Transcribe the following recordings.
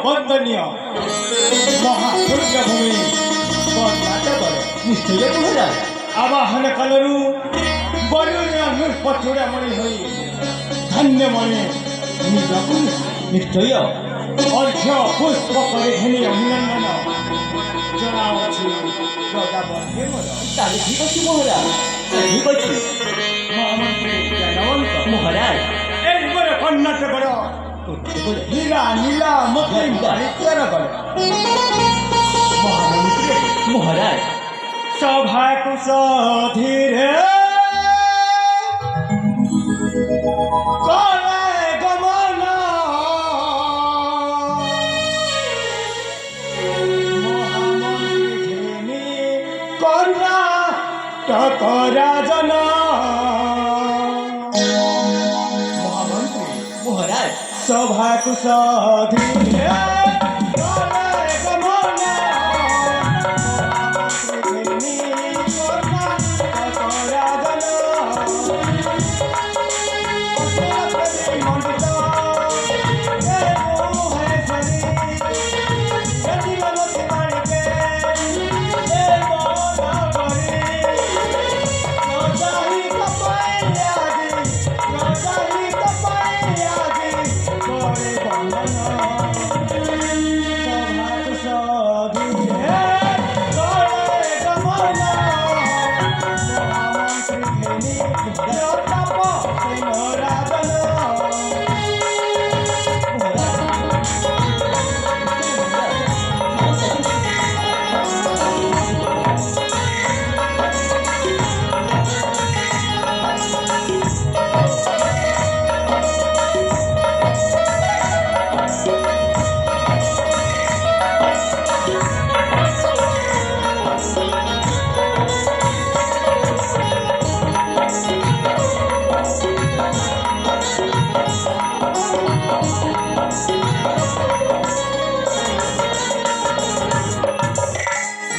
ବନ୍ଦନୀୟ ମହାପୁଣ୍ୟଭୂମି କର୍ଣ୍ଣାଟକର ନିଶ୍ଚୟ ମହାରାଜ ଆବାହନ କାଳରୁ ବରୁଣ୍ୟ ନୃପଚୂଡ଼ାମଣି ହୋଇ ଧନ୍ୟମଣି ନିଜକୁ ନିଶ୍ଚୟ ଅର୍ଘ୍ୟ ପୁଷ୍ପ କରି ଘେନି ଅଭିନନ୍ଦନ ଜଣାଅଛି ପ୍ରଜାପତି ମୋର। ତାହେଲେ ଠିକ ଅଛି ମହାରାଜ ଠିକ ଅଛି ମହାମନ୍ତ୍ରୀ ଜ୍ଞାନବନ୍ତ ମହାରାଜ এই ମୋର କର୍ଣ୍ଣାଟକର ହୀରା ନୀଲା ମୋତି ମାଣିକ୍ୟର ଗଡ଼ ମହାମନ୍ତ୍ରୀ ମହାରାଜ ସଭାକୁ ସଧୀରେ କରେ ଗମନ ମହାମନ୍ତ୍ରୀ ଘେନି କର୍ଣ୍ଣାଟକ ରାଜନ ମହାମନ୍ତ୍ରୀ ମହାରାଜ ସଭାକୁ ସଧୀରେ କରେ ଗମନ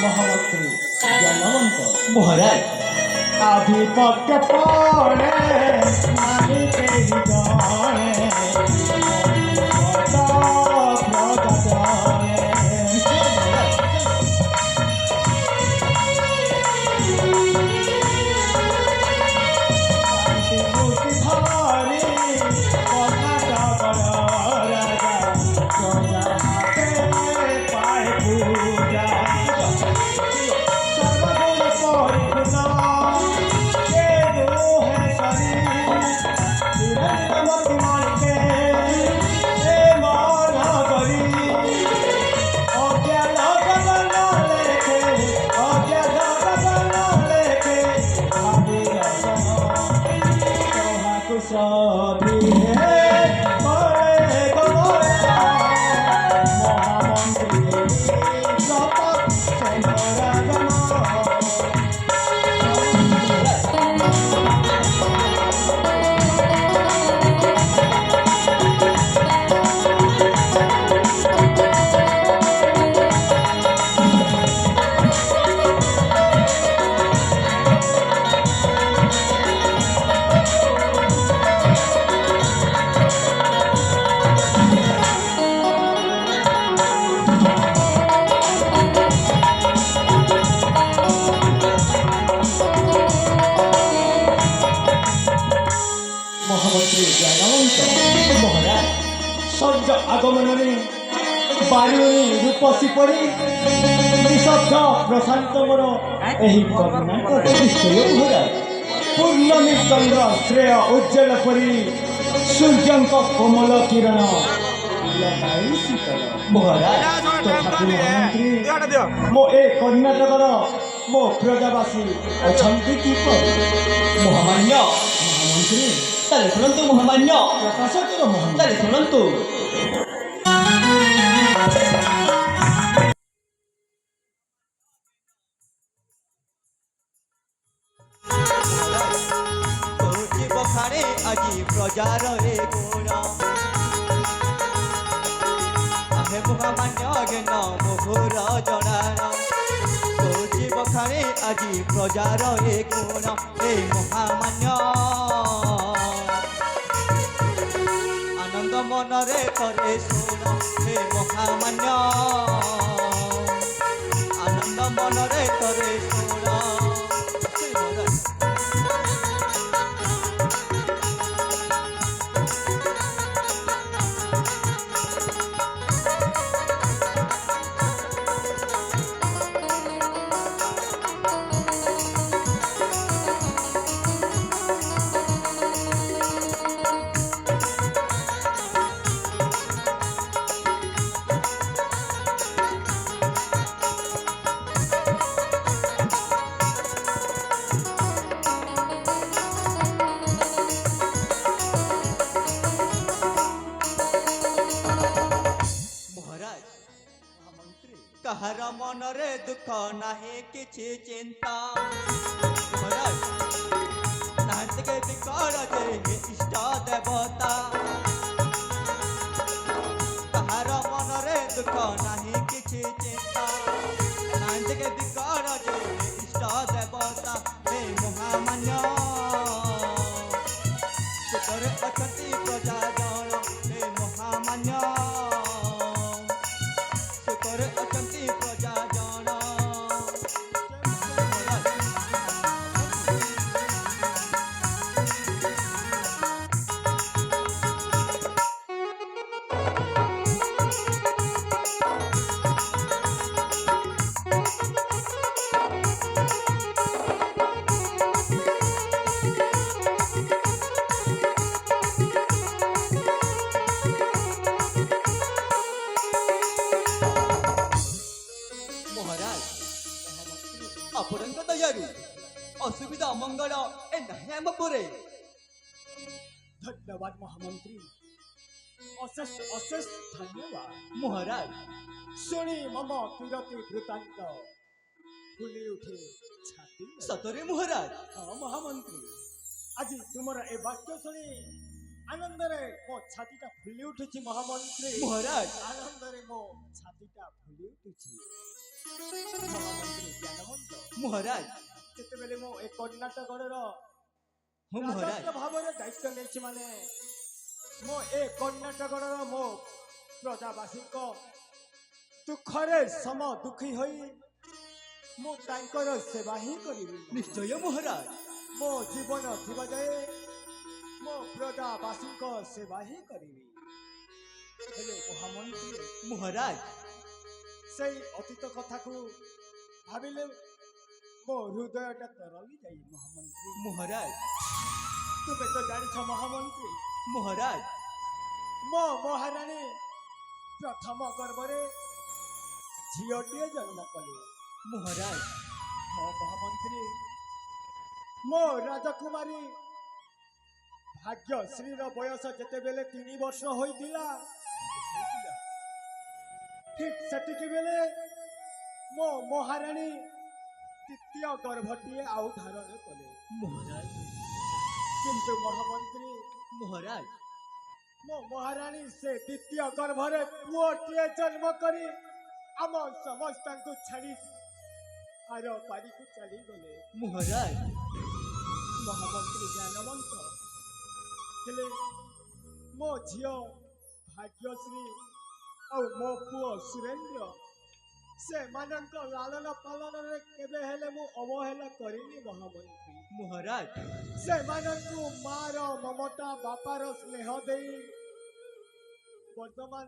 ମହାମନ୍ତ୍ରୀ ଜ୍ଞାନବନ୍ତ ମହାରାଜ ଆଧିପତ୍ୟ ପଡ଼େ ନାହିଁ କେହି ଜଣେ ମହାମନ୍ତ୍ରୀ ଜ୍ଞାନବନ୍ତ ମହାରାଜ ସୂର୍ଯ୍ୟ ଆଗମନରେ ବାରୁଣୀ ରୂପସୀ ପରି ନିଶବ୍ଦ ପ୍ରଶାନ୍ତ ମୋର ଏହି କର୍ଣ୍ଣାଟକ ନିଶ୍ଚୟ ମହାରାଜ ପୂର୍ଣ୍ଣମୀ ଚନ୍ଦ୍ର ଶ୍ରେୟ ଉଜ୍ଜଳ ପରି ସୂର୍ଯ୍ୟଙ୍କ କୋମଳ କିରଣ ଲଗାଇ ଶୀତଳ ମହାରାଜ ତଥାପି ମହାମନ୍ତ୍ରୀ ମୋ ଏ କର୍ଣ୍ଣାଟକର ମୋ ପ୍ରଜାବାସୀ ଅଛନ୍ତି କିପରି ମହାମାନ୍ୟ ମହାମନ୍ତ୍ରୀ ତାହେଲେ ଶୁଣନ୍ତୁ ମହାମାନ୍ୟ ପ୍ରକାଶ କର ମହାମନ୍ତ୍ରୀ ତାହେଲେ ଶୁଣନ୍ତୁ ବଖାରେ ଆଜି ପ୍ରଜାର ଏ ଗୁଣ ଆହେ ମହାମାନ୍ୟ ଜ୍ଞାନ ମୋହର ଜଣାଣ କହୁଛି ବଖାରେ ଆଜି ପ୍ରଜାର ଏ ଗୁଣ ଏ ମହାମାନ୍ୟ ଆନନ୍ଦ ମନରେ ଥରେ ଶୁଣ ହେ ମହା মনরে তরে শোনা শ্রী মহারাজ মহারাজ মহামন্ত্রী কাহার মনরে দুঃখ নাহি কিছু চিন্তা মহারাজ নাহিকে বিকল যে ইষ্ট দেবতা কাহার মনরে দুঃখ নাহি কিছু চিন্তা নাহিকে বিকল যে ইষ্ট দেবতা হে মহামান্য সুতরে অଛନ୍ତି প্রজা জন হে মহামান্য সুতরে অଛନ୍ତି প্রজা জন মহারাজ ଆପଣଙ୍କ ଦୟାରୁ ଅସୁବିଧା ଅମଙ୍ଗଳ ଏ ନାହିଁ ଆମ ପରେ ধন্যবাদ মহামন্ত্রী অশেষ অশেষ ধন্যবাদ মহারাজ শুনি মম কিরতি বৃত্তান্ত ফুলি উঠে ছাতি ସତରେ ମହାରାଜ ହଁ ମହାମନ୍ତ୍ରୀ ଆଜି ତୁମର ଏ ବାକ୍ୟ ଶୁଣି ଆନନ୍ଦରେ ମୋ ଛାତିଟା ଫୁଲି ଉଠୁଛି ମହାମନ୍ତ୍ରୀ ମହାରାଜ ଆନନ୍ଦରେ ମୋ ଛାତିଟା ଫୁଲି ଉଠୁଛି ମହାମନ୍ତ୍ରୀ ଜ୍ଞାନବନ୍ତ ମହାରାଜ ଯେତେବେଳେ ମୁଁ ଏ କର୍ଣ୍ଣାଟକର ହଁ ମହାରାଜ ରାଜକୀୟ ଭାବରେ ଦାୟିତ୍ୱ ନେଇଛି ମାନେ ମୁଁ ଏ କର୍ଣ୍ଣାଟକର ମୋ ପ୍ରଜାବାସୀଙ୍କ ଦୁଃଖରେ ସମ ଦୁଃଖୀ ହୋଇ ମୁଁ ତାଙ୍କର ସେବା ହିଁ କରିବି ନିଶ୍ଚୟ ମହାରାଜ ମୋ ଜୀବନ ଥିବା ଯାଏ ମୋ ପ୍ରଜାବାସୀଙ୍କ ସେବା ହିଁ କରିବି ହେଲେ ମହାମନ୍ତ୍ରୀ ମହାରାଜ ସେଇ ଅତୀତ କଥାକୁ ଭାବିଲେ ମୋ ହୃଦୟଟା ତରଳି ଯାଇ ମହାମନ୍ତ୍ରୀ ମହାରାଜ ତୁମେ ତ ଜାଣିଛ ମହାମନ୍ତ୍ରୀ ମହାରାଜ ମୋ ମହାରାଣୀ ପ୍ରଥମ ଗର୍ଭରେ ଝିଅଟିଏ ଜନ୍ମ କଲେ ମହାରାଜ ହଁ ମହାମନ୍ତ୍ରୀ ମୋ ରାଜକୁମାରୀ ଭାଗ୍ୟଶ୍ରୀର ବୟସ ଯେତେବେଳେ 3 ବର୍ଷ ହୋଇଥିଲା ଠିକ୍ ସେତିକି ବେଳେ ମୋ ମହାରାଣୀ ଦ୍ୱିତୀୟ ଗର୍ଭଟିଏ ଆଉ ଧାରଣ କଲେ ମହାରାଜ କିନ୍ତୁ ମହାମନ୍ତ୍ରୀ ମହାରାଜ ମୋ ମହାରାଣୀ ସେ ଦ୍ୱିତୀୟ ଗର୍ଭରେ ପୁଅଟିଏ ଜନ୍ମ କରି ଆମ ସମସ୍ତଙ୍କୁ ଛାଡ଼ି ଆର ପାରିକୁ ଚାଲିଗଲେ ମହାରାଜ ମହାମନ୍ତ୍ରୀ ଜ୍ଞାନବନ୍ତ ହେଲେ ମୋ ଝିଅ ଭାଗ୍ୟଶ୍ରୀ ଆଉ ମୋ ପୁଅ ସୁରେନ୍ଦ୍ର ସେମାନଙ୍କ ଲାଳନ ପାଳନରେ କେବେ ହେଲେ ମୁଁ ଅବହେଳା କରିନି ମହାମନ୍ତ୍ରୀ ମହାରାଜ ସେମାନଙ୍କୁ ମାର ମମତା ବାପାର ସ୍ନେହ ଦେଇ ବର୍ତ୍ତମାନ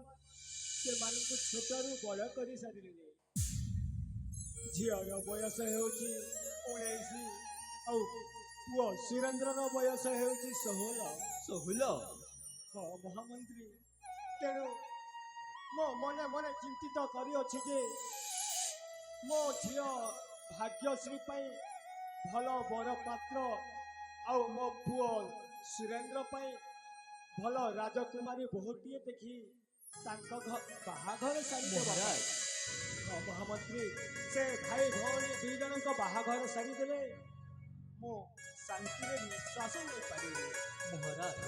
ସେମାନଙ୍କୁ ଛୋଟରୁ ବଡ଼ କରିସାରିଲେଣି ଝିଅର ବୟସ ହେଉଛି 19 ଆଉ ପୁଅ ସୁରେନ୍ଦ୍ରର ବୟସ ହେଉଛି 16 ଷୋହଳ ହଁ ମହାମନ୍ତ୍ରୀ ତେଣୁ ମୋ ମନେ ମନେ ଚିନ୍ତିତ କରିଅଛି ଯେ ମୋ ଝିଅ ଭାଗ୍ୟଶ୍ରୀ ପାଇଁ ଭଲ ବର ପାତ୍ର ଆଉ ମୋ ପୁଅ ସୁରେନ୍ଦ୍ର ପାଇଁ ଭଲ ରାଜକୁମାରୀ ବୋହୂଟିଏ ଦେଖି ତାଙ୍କ ବାହାଘର ସାରିଦେବ ମହାରାଜ ହଁ ମହାମନ୍ତ୍ରୀ ସେ ଭାଇ ଭଉଣୀ 2 ଜଣଙ୍କ ବାହାଘର ସାରିଦେଲେ ମୁଁ ଶାନ୍ତିରେ ନିଶ୍ୱାସ ନେଇପାରିବି ମହାରାଜ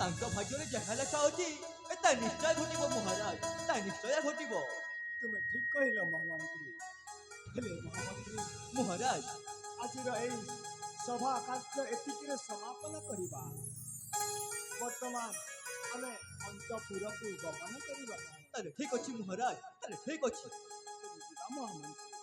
ତାଙ୍କ ଭାଗ୍ୟରେ ଯାହା ଲେଖା ଅଛି ତା ନିଶ୍ଚୟ ଘଟିବ ମହାରାଜ ତା ନିଶ୍ଚୟ ଘଟିବ ତୁମେ ଠିକ୍ କହିଲ ମହାମନ୍ତ୍ରୀ ହେଲେ ମହାମନ୍ତ୍ରୀ ମହାରାଜ ଆଜିର ଏହି ସଭା କାର୍ଯ୍ୟ ଏତିକିରେ ସମାପନ କରିବା ବର୍ତ୍ତମାନ ଆମେ ଅନ୍ତପୁରକୁ ଗମନ କରିବା ତାହେଲେ ଠିକ ଅଛି ମହାରାଜ ତାହେଲେ ଠିକ ଅଛି ଯିବା ମହାମନ୍ତ୍ରୀ